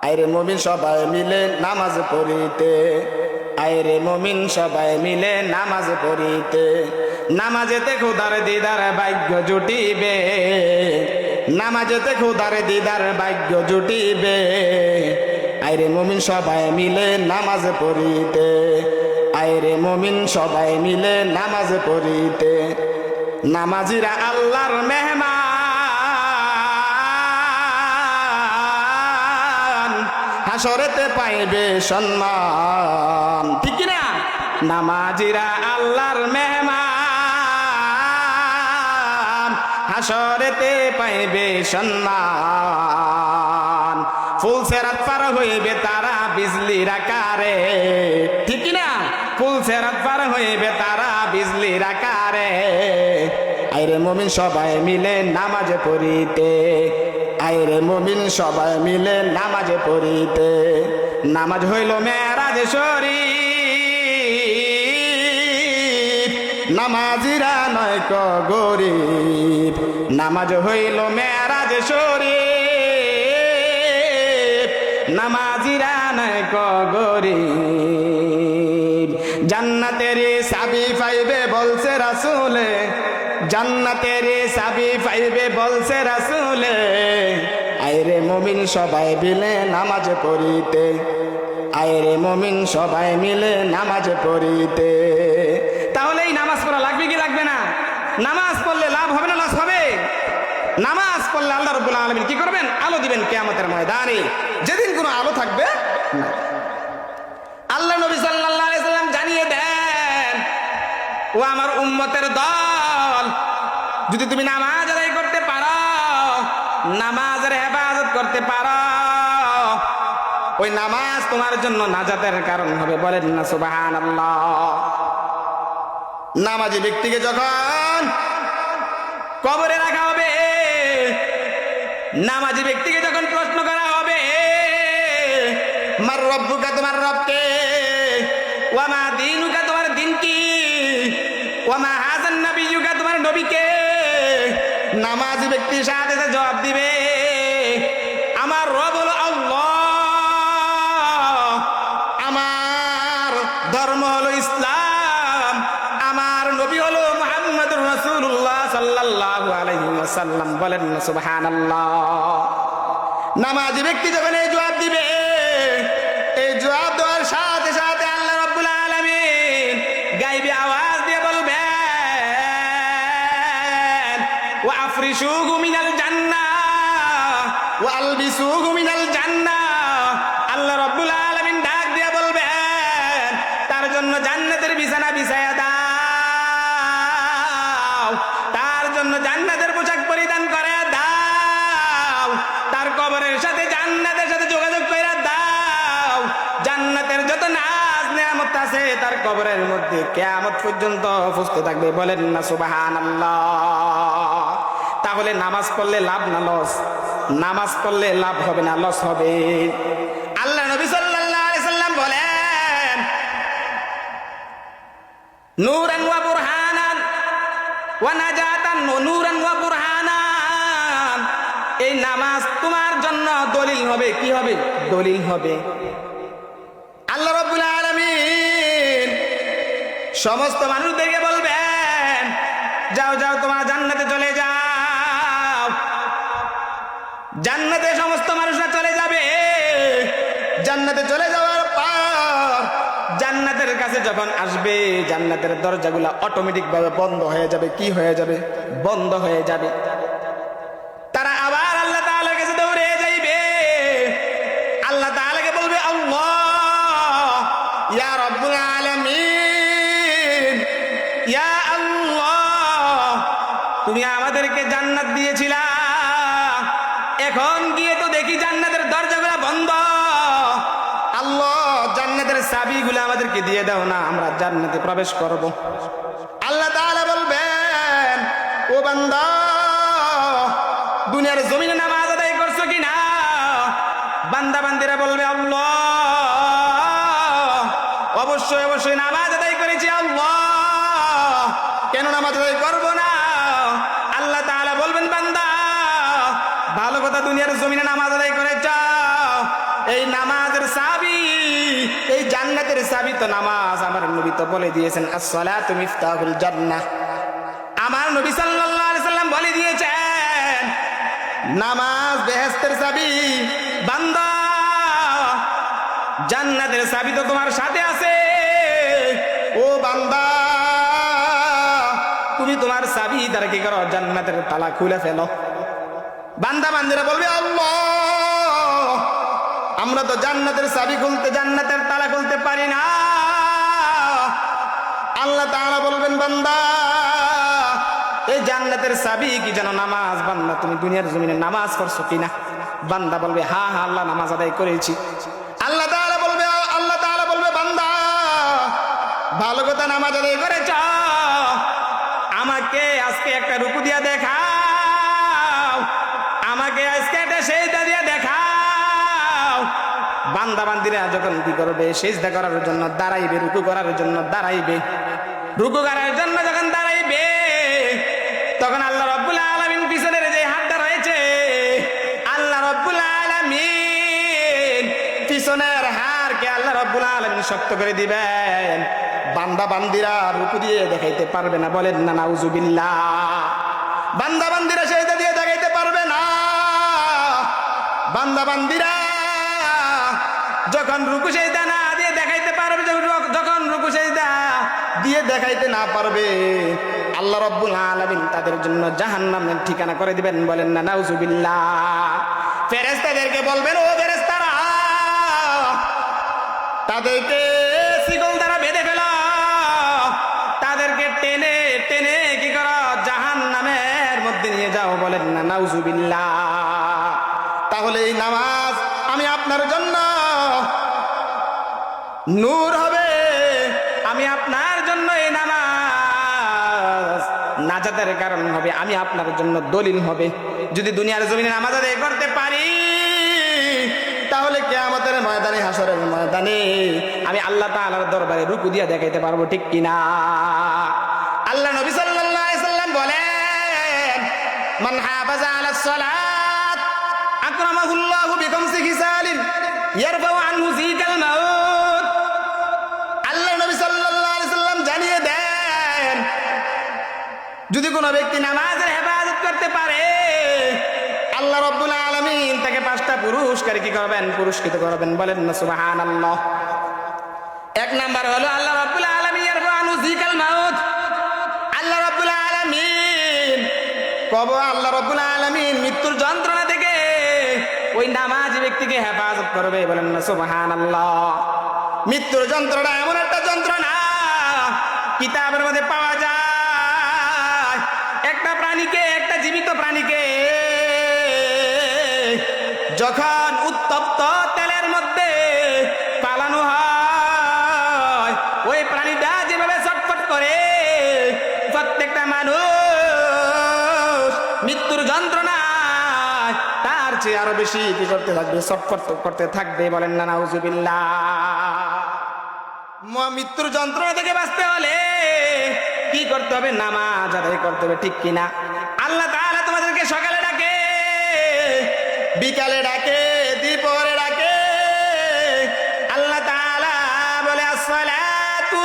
আইরে মুমিন সবাই মিলে নামাজ পড়িতে, আইরে মুমিন সবাই মিলে নামাজ পড়িতে, নামাজেতে খোদার দিদার ভাগ্য জুটিবে, নামাজেতে খোদার দিদার ভাগ্য জুটিবে, আইরে মুমিন সবাই মিলে নামাজ পড়িতে, আইরে মুমিন সবাই মিলে নামাজ পড়িতে। নামাজিরা আল্লাহর মেহমান, হাসরেতে পাইবে সম্মান, ঠিক কিনা? নামাজিরা আল্লাহর মেহমান, হাসরেতে পাইবে সম্মান। ফুল সেরাত পার হইবে তারা বিজলির আকারে, ঠিক কিনা? ফুল সেরাত পার হইবে তারা বিজলির আকারে, আইরে মুমিন সবাই মিলে নামাজ পড়িতে, আইরে মুমিন সবাই মিলে নামাজ পড়িতে। নামাজ হইল মেরাজ শরীফ, নামাজিরা নয় ক গরিব, নামাজ হইল মেরাজ শরীফ, নামাজিরা নয় ক গরিব। জান্নাতের চাবি পাইবে বলছে রাসূলে, জান্নাতের চাবি পাইবে বলছে রাসূলে, আইরে মুমিন সবাই মিলে নামাজ পড়িতে, আইরে মুমিন সবাই মিলে নামাজ পড়িতে। তাহলে এই নামাজ পড়া লাগবে কি লাগবে না? নামাজ পড়লে লাভ হবে না লস হবে? নামাজ পড়লে আল্লাহ রাব্বুল আলামিন কি করবেন? আলো দিবেন কিয়ামতের ময়দানে, যেদিন কোনো আলো থাকবে না। আল্লাহ নবী সাল্লাল্লাহু আলাইহি সাল্লাম জানিয়ে দেন, ও আমার উম্মতের দল, যদি তুমি নামাজ আদায় করতে পারো, নামাজের হেফাজত করতে পারো, ওই নামাজ তোমার জন্য নাজাতের কারণ হবে। বলেন না সুবহানাল্লাহ। নামাজি ব্যক্তিকে যখন কবরে রাখা হবে, নামাজি ব্যক্তিকে যখন প্রশ্ন করা হবে, মার রব্বুকা, তোমার রবকে, ওয়া মা দীনুকা, তোমার দিন কি, ওয়া মা হাযান নাবিয়্যুকা, তোমার নবীকে, নামাজি ব্যক্তি সাথে সাথে জবাব দিবে, আমার রব হলো আল্লাহ, আমার ধর্ম হলো ইসলাম, আমার নবী হলো মুহাম্মদুর রাসূলুল্লাহ সাল্লাল্লাহু আলাইহি ওয়াসাল্লাম। বলেন না সুবহানাল্লাহ। নামাজি ব্যক্তি যখন এই জবাব দিবে, এই জবাব দেওয়ার সাথে সাথে আল্লাহ রাব্বুল আলামিন গায়বী আওয়াজ দিয়ে বলবেন, ওয়া আফরিশুহু মিনাল জান্নাহ ওয়া আলবিসুহু মিনাল জান্নাহ। আল্লাহ রাব্বুল আলামিন ডাক দিয়ে বলবেন, তার জন্য জান্নাতের বিছানা বিছায়া দাও, তার জন্য জান্নাতের পোশাক পরিধান করে দাও, তার কবরের সাথে জান্নাতের সাথে যোগাযোগ করে দাও, জান্নাতের যত নাজ নেয়ামত আছে তার কবরের মধ্যে কিয়ামত পর্যন্ত উপস্থিত থাকবে। বলেন না সুবহানাল্লাহ। তাহলে নামাজ পড়লে লাভ না লস? নামাজ পড়লে লাভ হবে না লস হবে? আল্লাহ নবী সাল্লাল্লাহু আলাইহি সাল্লাম বলেন, নূরান ওয়া বুরহানান ওয়া নাজাতান, নূরান ওয়া বুরহানান। এই নামাজ তোমার জন্য দলিল হবে। কি হবে? দলিল হবে। আল্লাহ রাব্বুল আলামিন সমস্ত মানুষদেরকে বলবেন, যাও যাও তোমরা জান্নাতে চলে যাও। জান্নাতে সমস্ত মানুষরা চলে যাবে। জান্নাতে চলে যাওয়ার পর জান্নাতের কাছে যখন আসবে, জান্নাতের দরজাগুলো অটোমেটিক ভাবে বন্ধ হয়ে যাবে। কি হয়ে যাবে? বন্ধ হয়ে যাবে। তারা আবার আল্লাহ তাআলার কাছে দৌড়ে যাইবে। আল্লাহ তাআলাকে বলবে, আল্লাহ, ইয়া রাব্বুল আলামিন, ইয়া আল্লাহ, তুমি আমাদেরকে জান্নাত দিয়েছিলা, এখন গিয়ে তো দেখি জান্নাতের দরজাগুলো বন্ধ। আল্লাহ, জান্নাতের চাবিগুলো আমাদেরকে দিয়ে দাও না, আমরা জান্নাতে প্রবেশ করব। আল্লাহ তাআলা বলবেন, ও বান্দা, দুনিয়ার জমিনে নামাজ আদায় করছো কিনা? বান্দা বান্দিরা বলবে, আল্লাহ, অবশ্যই অবশ্যই নামাজ আদায় করেছি আল্লাহ, কেন নামাজ আদায় করব না? আল্লাহ তাআলা বলবেন, বান্দা, ভালো কথা, দুনিয়ার জমিনে নামাজ আদায় করেছ, এই জান্নাতের চাবি তো নামাজ। আমার নবী তো বলে দিয়েছেন আসসালাতু মিফতাহুল জান্নাহ। আমার নবী সাল্লাল্লাহু আলাইহি সাল্লাম বলে দিয়েছেন নামাজ বেহেশতের চাবি। বান্দা, জান্নাতের চাবি তো তোমার সাথে আছে। ও বান্দা, তুমি তোমার চাবি দ্বারা কি করো? জান্নাতের তালা খুলে ফেলো। বান্দা বান্দিরা বলবে আল্লাহ, আমরা তো জান্নাতের চাবি খুলতে, জান্নাতের তালা খুলতে পারি না। আল্লাহ তাআলা বলবেন বান্দা, এই জান্নাতের চাবি কি যেন নামাজ। বান্দা, তুমি দুনিয়ার জমিনে নামাজ পড়ছো কিনা? বান্দা বলবে হ্যাঁ হ্যাঁ আল্লাহ, নামাজ আদায় করেছি। আল্লাহ তাআলা বলবে বান্দা, ভালো কথা, নামাজ আদায় করেছ, আমাকে আজকে একটা রুকু দিয়া দেখাও, আমাকে আজকে একটা সেজদা দিয়া দেখাও। বান্দা বান্দিরা যখন কি করবে? সেজদা করার জন্য দাঁড়াইবে, রুকু করার জন্য দাঁড়াইবে। রুকু করার জন্য যখন দাঁড়াইবে, তখন আল্লাহ রাব্বুল আলামিন পিছনের যে হাতটা রয়েছে, আল্লাহ রাব্বুল আলামিন পিছনের হাড়কে আল্লাহ রাব্বুল আলামিন শক্ত করে দিবেন। বান্দা বান্দিরা রুকু দিয়ে দেখাইতে পারবে না। বলেন না নাউজুবিল্লাহ। বান্দা বান্দিরা সেজদা দিয়ে দেখাইতে পারবে না। বান্দা বান্দিরা যখন রুকু সেজদা না দিয়ে দেখাইতে পারবে, যখন রুকু সেজদা দিয়ে দেখাইতে না পারবে, আল্লাহ রাব্বুল আলামিন তাদের জন্য জাহান্নামের ঠিকানা করে দিবেন। বলেন না নাউজুবিল্লাহ। ফেরেশতাদেরকে বলবেন, ও ফেরেশতারা, তাদেরকে শিকল দ্বারা বেঁধে ফেলো, তাদেরকে টেনে টেনে কি করো? জাহান্নামের মধ্যে নিয়ে যাও। বলেন না নাউজুবিল্লাহ। তাহলে এই নামাজ আমি আপনার জন্য নূর হবে, আমি আপনার জন্য এই নামাজ নাজাতের কারণ হবে, আমি আপনার জন্য দলিল হবে। যদি দুনিয়ার জমিনে নামাজ আদায় করতে পারি, তাহলে কিয়ামতের ময়দানে, হাসরের ময়দানে আমি আল্লাহ তাআলার দরবারে রুকু দিয়া দেখাইতে পারবো। ঠিক কিনা? আল্লাহ নবী সাল্লাল্লাহু আলাইহি সাল্লাম বলেন, মান হাফাজা আলাস সালাত আকরামাহুল্লাহু বিখামসি খিসালিন ইয়ারফাউ আনহু যিকাল মাউত। আল্লাহ নবী সাল্লাল্লাহু আলাইহি সাল্লাম জানিয়ে দেন, যদি কোনো ব্যক্তি নামাজের হেফাজত করতে পারে, আল্লাহ রাব্বুল আলামিন তাকে 5টা পুরস্কার কি করবেন? পুরস্কৃত করবেন। বলেন না সুবহানাল্লাহ। এক নাম্বার হলো আল্লাহ রাব্বুল আলামিন ইয়ারফাউ আনহু যিকাল মাউত। আল্লাহ রাব্বুল আলামিন আল্লাহ রাব্বুল আলামিন মৃত্যুর যন্ত্রণা থেকে ওই নামাজি ব্যক্তিকে হেফাজত করবে। বলেন না সুবহানাল্লাহ। মৃত্যুর যন্ত্রণা এমন একটা যন্ত্রণা, কিতাবের মধ্যে পাওয়া যায়, একটা প্রাণীকে, একটা জীবিত প্রাণীকে যখন উত্তপ্ত তেলের মধ্যে পালানো হয়, ওই প্রাণীটা যেভাবে ছটফট করে, প্রত্যেকটা মানুষ মৃত্যুর যন্ত্রণায় তার চেয়ে আরো বেশি কি করতে থাকবে? ছটফট করতে থাকবে। বলেন না নাউজুবিল্লাহ। মৃত্যুর যন্ত্রণা থেকে বাঁচতে হলে কি করতে হবে? নামাজ আদায় করতে হবে। ঠিক কিনা? আল্লাহ তাআলা তোমাদেরকে সকালে ডাকে, বিকালে ডাকে, দুপুরে ডাকে। আল্লাহ তাআলা বলে আসসালাতু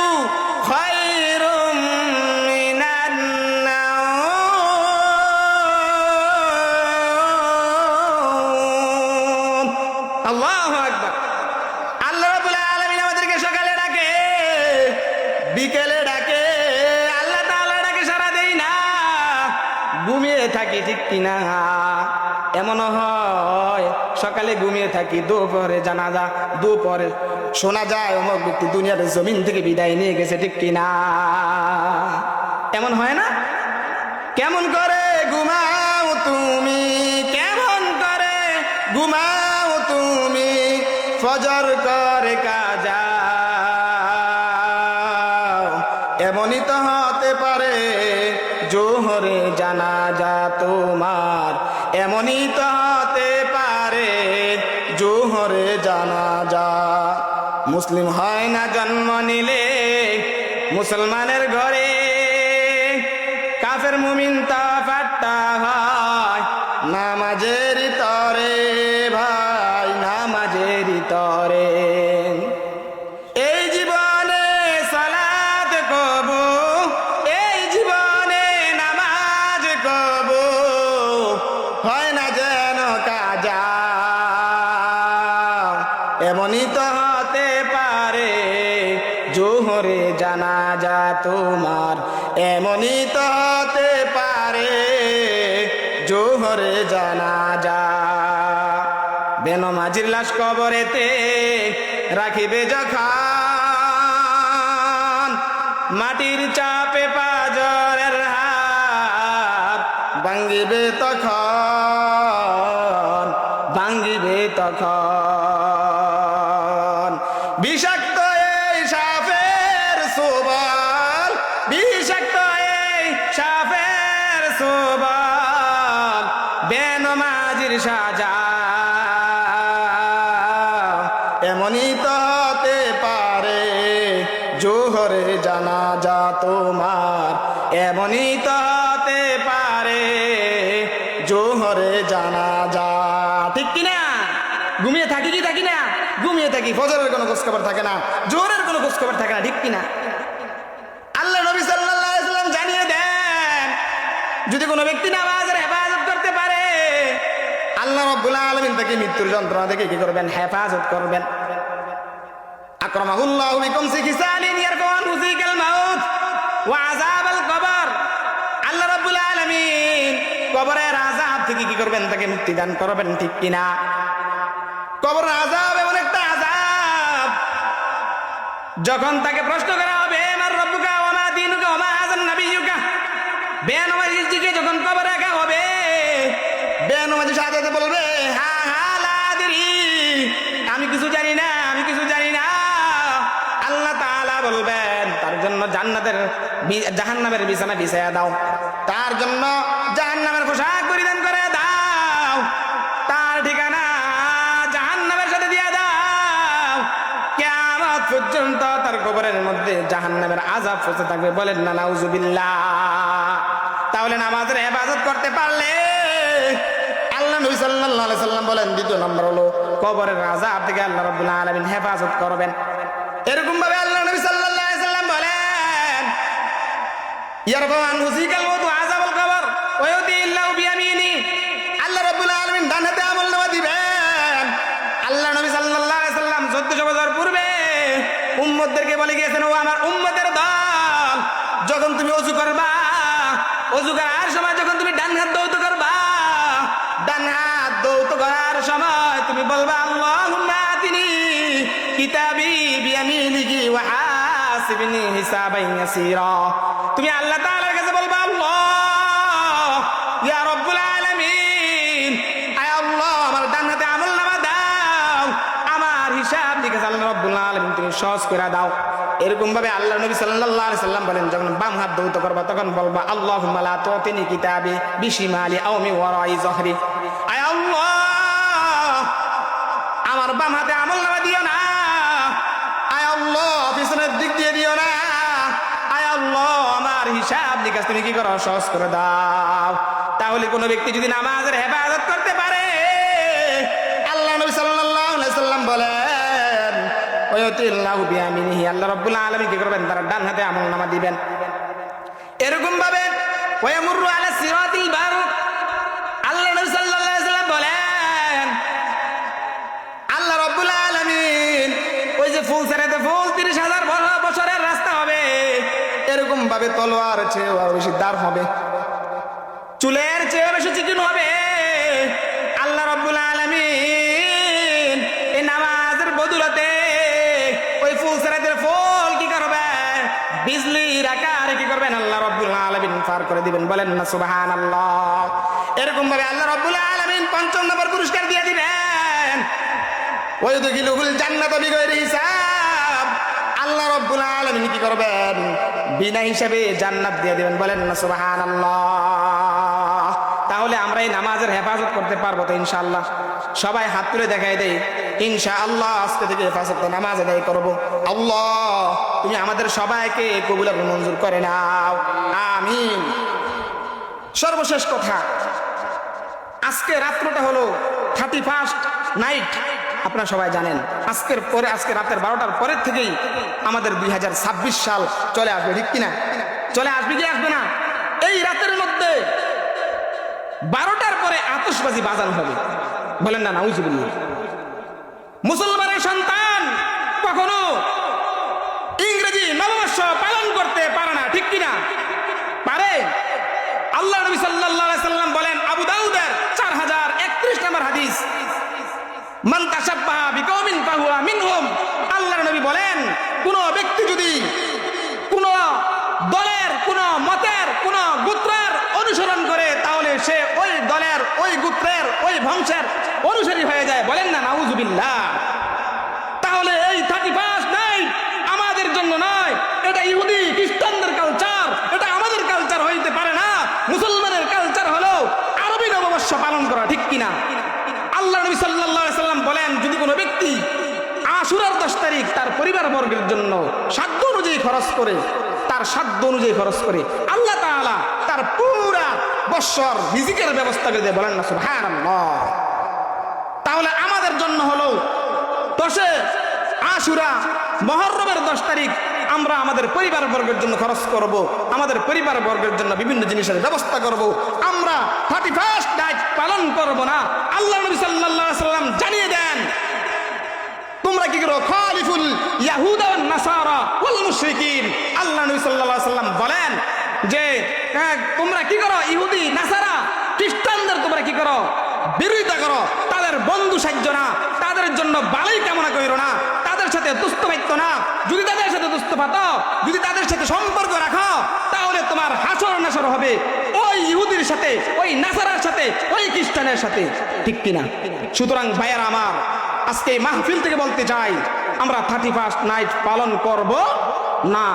খায়রুম মিনান নাওম। আল্লাহু আকবার। আল্লাহ রাব্বুল আলামিন আমাদেরকে সকালে ডাকে, বিকেলে ডাকে। আল্লাহ তাআলা ডাকে সাড়া দেই না, ঘুমিয়ে থাকি। ঠিক কিনা? এমন হয় সকালে ঘুমিয়ে থাকি, দুপুরে জানাজা, দুপুরে শোনা যায় অমুক ব্যক্তি দুনিয়ার জমিন থেকে বিদায় নিয়ে গেছে। ঠিক কিনা? এমন হয় না? কেমন করে ঘুমাও তুমি, কেমন করে ঘুমাও তুমি, ফজর করে কাজা, এমনই তো হতে পারে জোহরে জানাজা তোমার, এমনই তো হতে পারে জোহরে জানাজা। মুসলিম হয় না জন্ম নিলে মুসলমানের ঘরে, কাফের মুমিন তা ফাট্টা হয় নামাজের তরে। ভাই নামাজের তরে এমনই তো হতে পারে জোহরে জানাজা তোমার, এমনই তো হতে পারে জোহরে জানাজা। বেনমাজির লাশ কবরেতে রাখিবে যখন, মাটির চাপে পাজরের হাত ভাঙ্গিবে তখন, ভাঙ্গিবে তখন। বিষাক্ত এই সাপের সুবল, বিষাক্ত এই সাপের সুবল, বেনমাজির সাজা। এমনই তো হতে পারে জোহরে জানাজা তোমার, এমনই তো হতে পারে জোহরে জানাজা। ঠিক কিনা? ঘুমিয়ে থাকি কি থাকি না? ঘুমিয়ে থাকি। ফজরের কোনো খোঁজখবর থাকে না, জোহরের কোনো খোঁজখবর থাকে না। ঠিক কিনা? আল্লাহ নবী সাল্লাল্লাহু আলাইহি ওয়াসাল্লাম জানিয়ে দেন, যদি কোনো ব্যক্তি নামাজের হেফাজত করতে পারে, আল্লাহ রাব্বুল আলামিন তাকে মৃত্যুর যন্ত্রণা থেকে কি করবেন? হেফাজত করবেন। আকরামাহুল্লাহু বিখামসি খিসালিন ইয়ারকাউন ফিকাল মাউত ওয়া আযাবাল কবর। আল্লাহ রাব্বুল আলামিন কবরের আযাব থেকে কি করবেন? তাকে মুক্তি দান করবেন। ঠিক কিনা? কবরের আযাব এমন একটা আযাব, যখন তাকে প্রশ্ন করা হবে মান রব্বুকা ওয়া মা দীনুকা ওয়া মা হাযান নাবিয়্যুকা, বেনমাজির দিকে যখন কবরে রাখা হবে, বেনমাজি সাথে বলবে হা হা লা আদরি, আমি কিছু জানি না, আমি কিছু জানি না। আল্লাহ তাআলা বলবেন তার জন্য জান্নাতের জাহান্নামের বিছানা বিছায়া দাও, তার জন্য জাহান্নামের পোশাক পরিধান করে দাও, তার ঠিকানা জাহান্নামের সাথে দিয়ে দাও। কিয়ামত পর্যন্ত তার কবরের মধ্যে জাহান্নামের আযাব পৌঁছে থাকবে। বলেন না নাউজুবিল্লাহ। তাহলে নামাজের হেফাজত করতে পারলে আল্লাহ নবী সাল্লাল্লাহু আলাইহি সাল্লাম বলেন দ্বিতীয় নম্বর হলো কবরের আযাব থেকে আল্লাহ রাব্বুল আলামিন হেফাজত করবেন। এরকম ভাবে আল্লাহ নবী সাল্লাল্লাহু আলাইহি সাল্লাম বলেন ইয়ারফাউ আনহু যিকাল মাউত ওয়া আযাবাল কবর ওয়া ইউতিল্লাহু বিয়ামিনি। আল্লাহ রাব্বুল আলামিন ডান হাতে আমলনামা দিবেন। আল্লাহ নবী সাল্লাল্লাহু আলাইহি সাল্লাম 1400 বছর পূর্বে উম্মতদেরকে বলে গিয়েছেন, ও আমার উম্মতের দল, যখন তুমি ওযু করবা, ওযু করার সময় যখন তুমি ডান হাত দৌত করবা, ডান হাত দৌত করার সময় তুমি বলবা আল্লাহুম্মা আতিনি কিতাবি বিয়ামিনিকি ওয়া হাসিবনি হিসাবান ইয়াসীরা। তুমি আল্লাহ তাআলার কাছে বলবা আল্লাহ ইয়া রাব্বুল আলামিন, আয় আল্লাহ আমার ডান হাতে আমলনামা দাও, আমার হিসাব নিকাশ আল্লাহ রাব্বুল আলামিন তুমি সহজ করে দাও। এরকম ভাবে আল্লাহ নবী সাল্লাল্লাহু আলাইহি সাল্লাম বলেন যখন বাম হাত দৌত করবা তখন বলবা আল্লাহুম্মা লা তুতিনি কিতাবি বিশিমালি আও মিন ওয়ারাই যহরি। আয় আল্লাহ আমার বাম হাতে আমলনামা দিও না, আয় আল্লাহ পিছনের দিক দিয়ে দিও না, আয় আল্লাহ আমার হিসাব নিকাশ তুমি কি করো? সহজ করে দাও। তাহলে কোনো ব্যক্তি যদি নামাজের হেফাজত করতে পারে, আল্লাহ নবী সাল্লাল্লাহু আলাইহি সাল্লাম বলেন ওয়ায়ুতিল্লাহু বিয়ামিনিহি, আল্লাহ রাব্বুল আলামিন কি করবেন? তার ডান হাতে আমলনামা দিবেন। এরকম ভাবে ওয়ায়ামুরু আলা সিরাতিল বারুক, আল্লাহ নবী সাল্লাল্লাহু আলাইহি সাল্লাম বলেন আল্লাহ রাব্বুল আলামিন ওই যে ফুল ছেড়েতে ফুল 30,000 বছরের রাস্তা হবে, এরকম ভাবে তলোয়ার চেয়েও আরো বেশি দার হবে, চুলের চেয়েও বেশি চিকন হবে। আল্লাহ রাব্বুল আলামিন এই নামাজের বদৌলতে ওই ফুল ছেড়েতে ফুল কি করবে? বিজলির আকারে কি করবেন? আল্লাহ রাব্বুল আলামিন পার করে দিবেন। বলেন না সুবহানাল্লাহ। এরকম ভাবে আল্লাহ রাব্বুল আলামিন ৫ম নম্বর পুরস্কার দিয়ে দিবেন ওয়ায়ুদখিলুহুল জান্নাতা বিগাইরি হিসাব। আল্লাহ রাব্বুল আলামিন কি করবেন? বিনা হিসাবে জান্নাত দিয়ে দিবেন। বলেন না সুবহানাল্লাহ। তাহলে আমরা এই নামাজের হেফাজত করতে পারবো তো ইনশাআল্লাহ? সবাই হাত তুলে দেখাই দেই ইনশাআল্লাহ আজকে থেকে হেফাজত নামাজ আদায় করবো। আল্লাহ তুমি আমাদের সবাইকে কবুল আর মঞ্জুর করে নাও, আমিন। সর্বশেষ কথা, আজকে রাত্রটা হলো 31st নাইট। আপনারা সবাই জানেন আজকের পরে, আজকে রাতের 12টার পরের থেকেই আমাদের 2026 সাল চলে আসবে। ঠিক কিনা? চলে আসবে কি আসবে না? এই রাতের মধ্যে 12টার পরে আতশবাজি বাজানো হবে। বলেন না নাউজুবিল্লাহ। মুসলমানের বিকওমিন ফাহুয়া মিনহুম। আল্লাহর নবী বলেন, কোন ব্যক্তি যদি কোন দলের, কোন মতের, কোন গোত্রের অনুসরণ করে, তাহলে সে ওই দলের, ওই গোত্রের, ওই বংশের অনুসারী হয়ে যায়। বলেন না নাউজুবিল্লাহ। তাহলে এই 31 নাইট আমাদের জন্য নয়, এটা ইহুদি খ্রিস্টানদের কালচার, এটা আমাদের কালচার হইতে পারে না। মুসলমানের কালচার হলো আরবি নববর্ষ পালন করা, ঠিক কিনা? আল্লাহ নবী সাল্লাল্লাহু আলাইহি সাল্লাম বলেন, যদি কোনো ব্যক্তি আশুরার 10 তারিখ তার পরিবার বর্গের জন্য সাধ্য অনুযায়ী খরচ করে, তার সাধ্য অনুযায়ী খরচ করে, আল্লাহ তাআলা তার পুরা বৎসর রিজিকের ব্যবস্থা করে দেয়। বলেন না সুবহানাল্লাহ। তাহলে আমাদের জন্য হলো 10 আশুরা, মুহররমের 10 তারিখ আমরা আমাদের পরিবার বর্গের জন্য খরচ করব, আমাদের পরিবার বর্গের জন্য বিভিন্ন জিনিসের ব্যবস্থা করব। আমরা 31 নাইট পালন করব না। আল্লাহ নবী সাল্লাল্লাহু আলাইহি সাল্লাম জানিয়ে দেন, তোমরা কি করো? খালিফুল ইয়াহুদা ওয়ান নাসারা ওয়াল মুশরিকিন। আল্লাহ নবী সাল্লাল্লাহু আলাইহি সাল্লাম বলেন যে তোমরা কি করো? ইহুদি নাসারা খ্রিস্টানদের তোমরা কি করো? বিরোধিতা করো, তাদের বন্ধু সাহায্য না, তাদের জন্য ভালোই কামনা করো না, তাদের সাথে দুস্থ পাইত না। যদি তাদের সাথে দুস্থ পাত, যদি তাদের সাথে সম্পর্ক রাখো, তাহলে তোমার হাসর নাসর হবে ওই ইহুদির সাথে, ওই নাসারার সাথে, ওই খ্রিস্টানের সাথে, ঠিক কিনা? সুতরাং ভাইয়েরা আমার, আজকে এই মাহফিল থেকে বলতে চাই, আমরা 31 নাইট পালন করব না,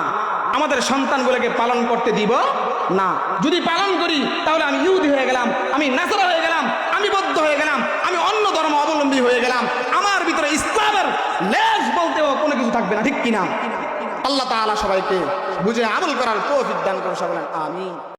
আমাদের সন্তানগুলোকে পালন করতে দিব না। যদি পালন করি তাহলে আমি ইহুদি হয়ে গেলাম, আমি নাসারা হয়ে গেলাম, আমি বৌদ্ধ হয়ে গেলাম, আমি অন্য ধর্ম অবলম্বী হয়ে গেলাম। আমার ভিতরে ইসলামের লেজ বলতেও কোনো কিছু থাকবে না, ঠিক কিনা? আল্লাহ তাআলা সবাইকে বুঝে আমল করার তৌফিক দান করুন। সকলে আমিন।